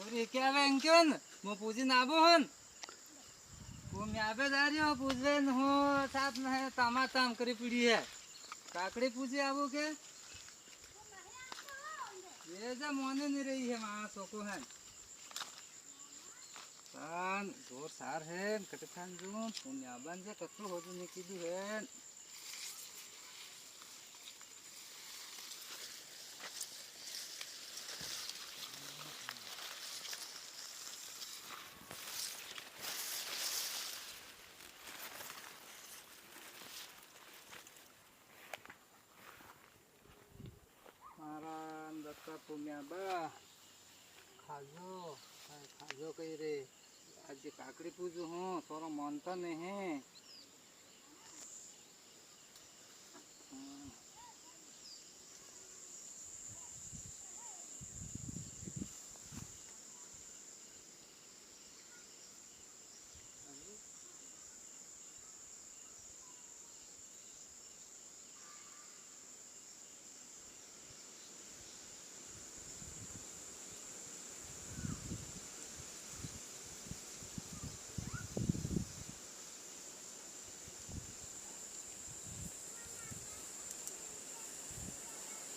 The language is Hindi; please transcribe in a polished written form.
और क्या वेंक्योन मो पूजी नाबो हन वो म्याबे जा रही हो पूजवे न हो साथ में है तामा ताम करी पड़ी है काकड़ी पूजी आबो के ये जा मोने नहीं रही है वहाँ सोको है तान जोर सार है कटे थान जो पुण्याबन जे कतो हो जो निकिदु है मारान दत्ता पुण्याबा खाजो खाजो कही रे आज काकड़ी पूजू हूँ तोरा मानता नहीं है